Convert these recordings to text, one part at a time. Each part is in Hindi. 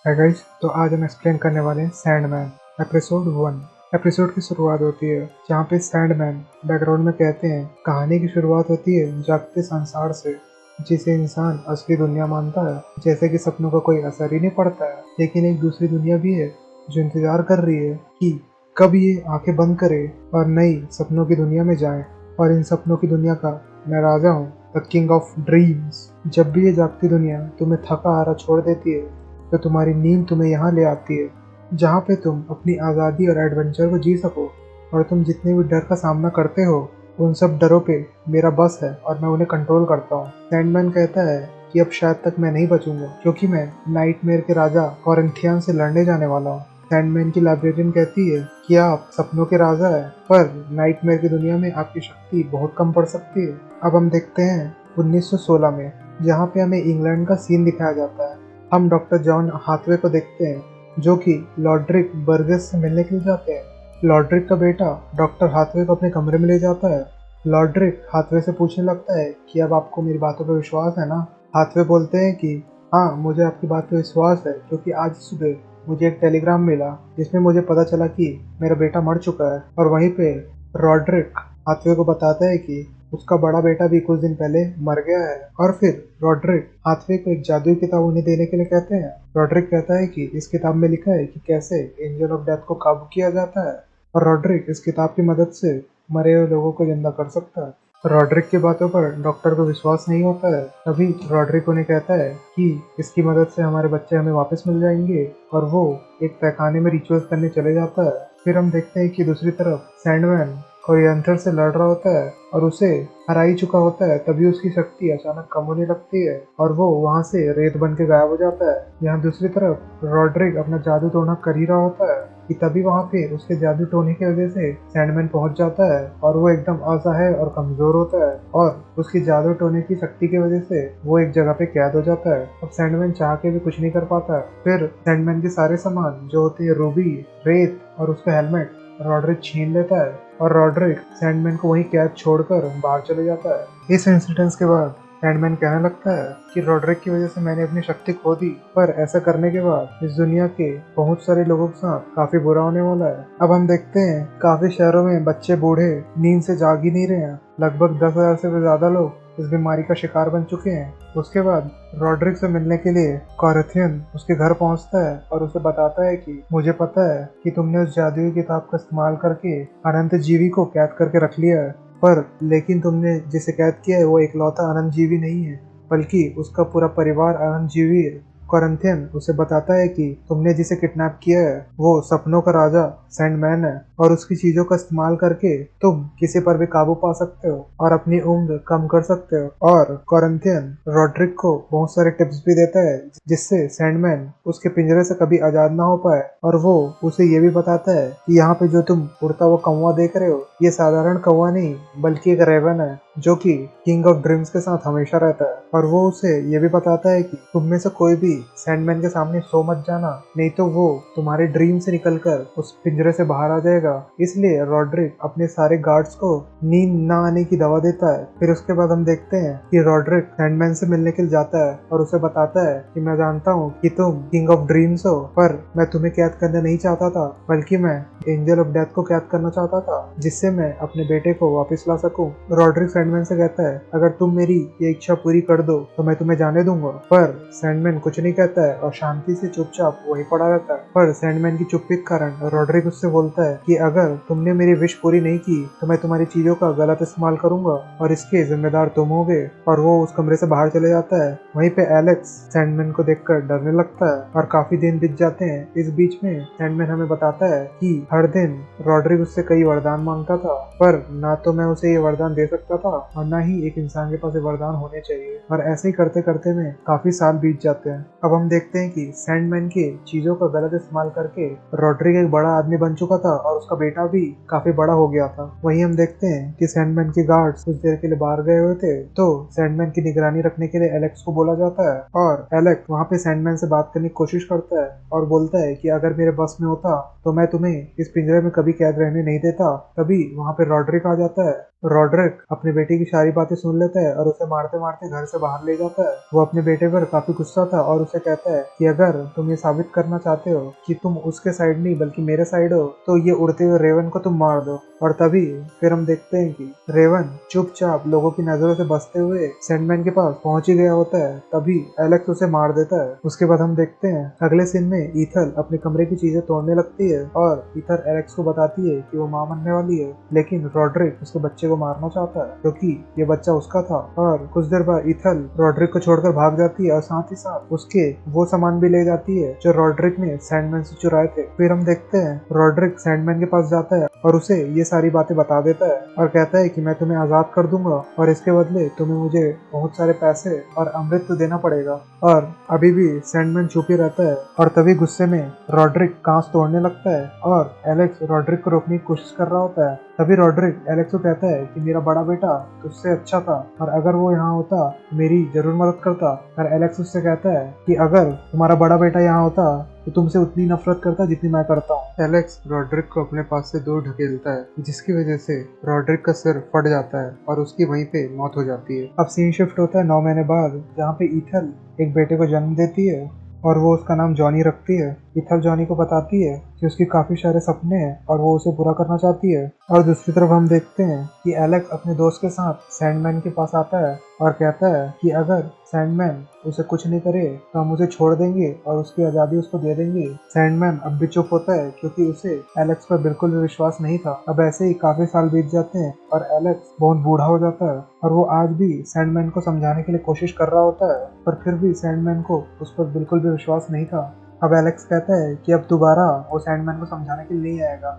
है गाइस, तो आज हम एक्सप्लेन करने वाले हैं सैंडमैन एपिसोड 1। एपिसोड की शुरुआत होती है जहाँ पे सैंडमैन बैकग्राउंड में कहते हैं कहानी की शुरुआत होती है जागते संसार से, जिसे इंसान असली दुनिया मानता है। जैसे कि सपनों का कोई असर ही नहीं पड़ता है, लेकिन एक दूसरी दुनिया भी है जो इंतजार कर रही है कि कब ये आंखें बंद करे और नई सपनों की दुनिया में जाए। और इन सपनों की दुनिया का मैं राजा हूँ, द किंग ऑफ ड्रीम्स। जब भी ये जागती दुनिया तुम्हें थका हारा छोड़ देती है, तो तुम्हारी नींद तुम्हें यहाँ ले आती है, जहाँ पे तुम अपनी आज़ादी और एडवेंचर को जी सको। और तुम जितने भी डर का सामना करते हो, उन सब डरों पे मेरा बस है और मैं उन्हें कंट्रोल करता हूँ। सैंडमैन कहता है कि अब शायद तक मैं नहीं बचूंगा, क्योंकि मैं नाइटमेयर के राजा कॉरिंथियन से लड़ने जाने वाला हूँ। सैंडमैन की लाइब्रेरियन कहती है कि आप सपनों के राजा है, पर नाइटमेयर की दुनिया में आपकी शक्ति बहुत कम पड़ सकती है। अब हम देखते हैं 1916 में, जहाँ पे हमें इंग्लैंड का सीन दिखाया जाता है। हम डॉक्टर जॉन हाथवे को देखते हैं, जो कि लॉड्रिक बर्गस से मिलने के लिए जाते हैं। लॉड्रिक का बेटा डॉक्टर हाथवे को अपने कमरे में ले जाता है। लॉड्रिक हाथवे से पूछने लगता है कि अब आपको मेरी बातों पर विश्वास है ना। हाथवे बोलते हैं कि हाँ, मुझे आपकी बात पर विश्वास है, क्योंकि आज सुबह मुझे एक टेलीग्राम मिला जिसमें मुझे पता चला कि मेरा बेटा मर चुका है। और वहीं पे रॉड्रिक हाथवे को बताता है कि उसका बड़ा बेटा भी कुछ दिन पहले मर गया है। और फिर रॉड्रिक हाथवे को एक जादुई किताब उन्हें देने के लिए कहते हैं। रॉड्रिक कहता है कि इस किताब में लिखा है कि कैसे एंजल ऑफ डेथ को काबू किया जाता है, और रॉड्रिक इस किताब की मदद से मरे हुए लोगों को जिंदा कर सकता है। रॉड्रिक की बातों पर डॉक्टर को विश्वास नहीं होता है। तभी रॉड्रिक उन्हें कहता है कि इसकी मदद से हमारे बच्चे हमें वापस मिल जाएंगे, और वो एक तहखाने में रिचुअल्स करने चले जाता है। फिर हम देखते हैं कि दूसरी तरफ सैंडमैन कोरिएंथर से लड़ रहा होता है और उसे हरा ही चुका होता है। तभी उसकी शक्ति अचानक कम होने लगती है और वो वहां से रेत बन के गायब हो जाता है। यहाँ दूसरी तरफ रॉड्रिक अपना जादू टोना कर ही रहा होता है कि तभी वहां पे उसके जादू टोने की वजह से सैंडमैन पहुंच जाता है, और वो एकदम असहाय और कमजोर होता है, और उसकी जादू टोने की शक्ति की वजह से वो एक जगह पे कैद हो जाता है। अब सैंडमैन चाह के भी कुछ नहीं कर पाता है। फिर सैंडमैन के सारे सामान जो होते हैं, रूबी, रेत और उसका हेलमेट, रॉड्रिक छीन लेता है, और रॉड्रिक सैंडमैन को वहीं कैद छोड़कर बाहर चले जाता है। इस इंसिडेंस के बाद सैंडमैन कहने लगता है कि रॉड्रिक की वजह से मैंने अपनी शक्ति खो दी, पर ऐसा करने के बाद इस दुनिया के बहुत सारे लोगों के साथ काफी बुरा होने वाला है। अब हम देखते हैं काफी शहरों में बच्चे बूढ़े नींद से जाग ही नहीं रहे हैं। लगभग 10,000 से भी ज्यादा लोग इस बीमारी का शिकार बन चुके हैं। उसके बाद रॉड्रिक से मिलने के लिए कॉरिंथियन उसके घर पहुंचता है और उसे बताता है कि मुझे पता है कि तुमने उस जादुई किताब का इस्तेमाल करके अनंत जीवी को कैद करके रख लिया है, पर लेकिन तुमने जिसे कैद किया है वो इकलौता अनंत जीवी नहीं है, बल्कि उसका पूरा परिवार अनंत जीवी है। कॉरिंथियन उसे बताता है कि तुमने जिसे किडनैप किया है वो सपनों का राजा सैंडमैन है, और उसकी चीजों का इस्तेमाल करके तुम किसी पर भी काबू पा सकते हो और अपनी उम्र कम कर सकते हो। और कॉरिंथियन रॉड्रिक को बहुत सारे टिप्स भी देता है जिससे सैंडमैन उसके पिंजरे से कभी आजाद ना हो पाए। और वो उसे ये भी बताता है कि यहाँ पे जो तुम उड़ता हुआ कौवा देख रहे हो, ये साधारण कौवा नहीं बल्कि एक रेवन है, जो कि किंग ऑफ ड्रीम्स के साथ हमेशा रहता है। और वो उसे ये भी बताता है कि तुम में से कोई भी सैंडमैन के सामने सो मत जाना, नहीं तो वो तुम्हारे ड्रीम से निकलकर उस पिंजरे से बाहर आ जाएगा। इसलिए रॉड्रिक अपने सारे गार्ड्स को नींद ना आने की दवा देता है। फिर उसके बाद हम देखते हैं कि रॉड्रिक सैंडमैन से मिलने के लिए जाता है और उसे बताता है कि मैं जानता हूँ कि तुम किंग ऑफ ड्रीम्स हो, पर मैं तुम्हें कैद करना नहीं चाहता था, बल्कि मैं एंजल ऑफ डेथ को कैद करना चाहता था, जिससे मैं अपने बेटे को वापस ला सकूं। रॉड्रिक सैंडमैन से कहता है अगर तुम मेरी ये इच्छा पूरी कर दो तो मैं तुम्हें जाने दूंगा, पर सैंडमैन कुछ नहीं कहता है और शांति से चुपचाप वहीं पड़ा रहता है। पर सैंडमैन की चुप्पी के कारण रॉड्रिक उससे बोलता है कि अगर तुमने मेरी विश पूरी नहीं की तो मैं तुम्हारी चीजों का गलत इस्तेमाल करूंगा और इसके जिम्मेदार तुम होगे। और वो उस कमरे से बाहर चले जाता है। वहीं पे एलेक्स सैंडमैन को देखकर डरने लगता है और काफी दिन बीत जाते हैं। इस बीच में सैंडमैन हमें बताता है कि हर दिन रॉड्रिक उससे कई वरदान मांगता था, पर ना तो मैं उसे ये वरदान दे सकता था और ना ही एक इंसान के पास ये वरदान होने चाहिए। और ऐसे ही करते करते में काफी साल बीत जाते हैं। अब हम देखते हैं कि सैंडमैन के चीजों का गलत इस्तेमाल करके रॉड्रिक एक बड़ा आदमी बन चुका था और उसका बेटा भी काफी बड़ा हो गया था। वहीं हम देखते हैं कि सैंडमैन के गार्ड्स कुछ देर के लिए बाहर गए हुए थे, तो सैंडमैन की निगरानी रखने के लिए एलेक्स को बोला जाता है, और एलेक्स वहाँ पे सैंडमैन से बात करने की कोशिश करता है और बोलता है कि अगर मेरे बस में होता तो मैं तुम्हें इस पिंजरे में कभी कैद रहने नहीं देता। तभी वहाँ पे रॉड्रिक आ जाता है रॉड्रिक अपने बेटे की सारी बातें सुन लेता है और उसे मारते मारते घर से बाहर ले जाता है। वो अपने बेटे पर काफी गुस्सा था और उसे कहता है कि अगर तुम ये साबित करना चाहते हो कि तुम उसके साइड नहीं बल्कि मेरे साइड हो तो ये उड़ते हुए रेवन को तुम मार दो। और तभी फिर हम देखते हैं कि रेवन चुपचाप लोगों की नजरों से बचते हुए सैंडमैन के पास पहुंच ही गया होता है। तभी एलेक्स उसे मार देता है। उसके बाद हम देखते हैं अगले सीन में ईथल अपने कमरे की चीजें तोड़ने लगती है और ईथल एलेक्स को बताती है कि वो मां बनने वाली है, लेकिन रॉड्रिक उसके बच्चे को मारना चाहता है क्योंकि ये बच्चा उसका था। और कुछ देर बाद ईथल रॉड्रिक को छोड़कर भाग जाती है और साथ ही साथ उसके वो सामान भी ले जाती है जो रॉड्रिक ने सैंडमैन से चुराए थे। फिर हम देखते हैं रॉड्रिक सैंडमैन के पास जाता है और उसे ये सारी बातें बता देता है और कहता है कि मैं तुम्हें आजाद कर दूंगा और इसके बदले तुम्हें मुझे बहुत सारे पैसे और अमृत तो देना पड़ेगा। और अभी भी सैंडमैन चुप ही रहता है और तभी गुस्से में रॉड्रिक कांच तोड़ने लगता है और एलेक्स रॉड्रिक को रोकने की कोशिश कर रहा होता है। तभी रॉड्रिक एलेक्स को कहता है कि मेरा बड़ा बेटा तुझसे अच्छा था और अगर वो यहाँ होता मेरी जरूर मदद करता। और एलेक्स उससे कहता है कि अगर तुम्हारा बड़ा बेटा यहाँ होता तो तुमसे उतनी नफरत करता जितनी मैं करता हूँ। एलेक्स रॉड्रिक को अपने पास से दूर ढकेलता है जिसकी वजह से रॉड्रिक का सिर फट जाता है और उसकी वहीं पे मौत हो जाती है। अब सीन शिफ्ट होता है 9 महीने बाद, जहाँ पे ईथल एक बेटे को जन्म देती है और वो उसका नाम जॉनी रखती है। ईथल जॉनी को बताती है कि उसकी काफी सारे सपने हैं और वो उसे पूरा करना चाहती है। और दूसरी तरफ हम देखते हैं कि एलेक्स अपने दोस्त के साथ सैंडमैन के पास आता है और कहता है कि अगर सैंडमैन उसे कुछ नहीं करे तो हम उसे छोड़ देंगे और उसकी आजादी उसको दे देंगे। सैंडमैन अब भी चुप होता है क्योंकि उसे एलेक्स पर बिल्कुल भी विश्वास नहीं था। अब ऐसे ही काफी साल बीत जाते हैं और एलेक्स बहुत बूढ़ा हो जाता है और वो आज भी सैंडमैन को समझाने के लिए कोशिश कर रहा होता है, पर फिर भी सैंडमैन को उस पर बिल्कुल भी विश्वास नहीं था। अब एलेक्स कहता है कि अब दोबारा वो सैंडमैन को समझाने के लिए नहीं आएगा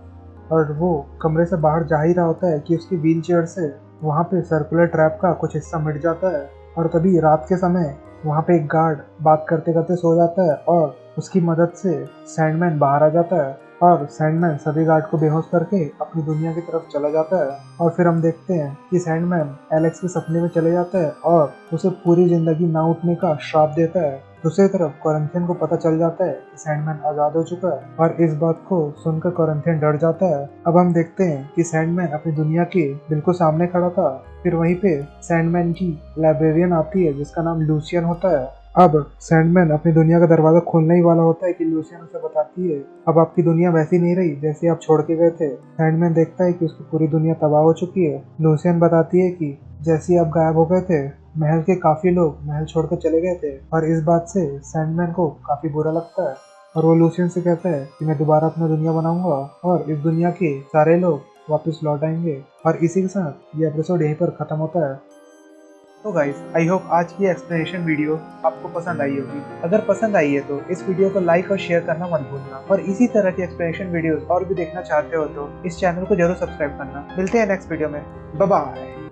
और वो कमरे से बाहर जा ही रहा होता है कि उसकी व्हील चेयर से वहाँ पे सर्कुलर ट्रैप का कुछ हिस्सा मिट जाता है। और तभी रात के समय वहाँ पे एक गार्ड बात करते करते सो जाता है और उसकी मदद से सैंडमैन बाहर आ जाता है और सैंडमैन सभी गार्ड को बेहोश करके अपनी दुनिया की तरफ चला जाता है। और फिर हम देखते हैं कि सैंडमैन एलेक्स के सपने में चले जाता है और उसे पूरी जिंदगी ना उठने का श्राप देता है। दूसरी तरफ कोरिंथियन को पता चल जाता है कि सैंडमैन आजाद हो चुका है और इस बात को सुनकर कोरिंथियन डर जाता है। अब हम देखते हैं कि सैंडमैन अपनी दुनिया के बिल्कुल सामने खड़ा था। फिर वहीं पे सैंडमैन की लाइब्रेरियन आती है जिसका नाम लूसियन होता है। अब सैंडमैन अपनी दुनिया का दरवाजा खोलने ही वाला होता है कि लूसियन उसे बताती है अब आपकी दुनिया वैसी नहीं रही जैसी आप छोड़ के गए थे। सैंडमैन देखता है कि उसकी पूरी दुनिया तबाह हो चुकी है। लूसियन बताती है कि जैसे आप गायब हो गए थे महल के काफी लोग महल छोड़कर चले गए थे और इस बात से सैंडमैन को काफी बुरा लगता है और वो लूसियन से कहता है कि मैं दोबारा अपना दुनिया बनाऊंगा और इस दुनिया के सारे लोग वापस लौट आएंगे। और इसी के साथ ये एपिसोड यहीं पर खत्म होता है। तो गाइस, आई होप आज की एक्सप्लेनेशन वीडियो आपको पसंद आई होगी। अगर पसंद आई है तो इस वीडियो को लाइक और शेयर करना मत भूलना और इसी तरह की एक्सप्लेनेशन वीडियोस और भी देखना चाहते हो तो इस चैनल को जरूर सब्सक्राइब करना। मिलते हैं नेक्स्ट वीडियो में। Bye bye.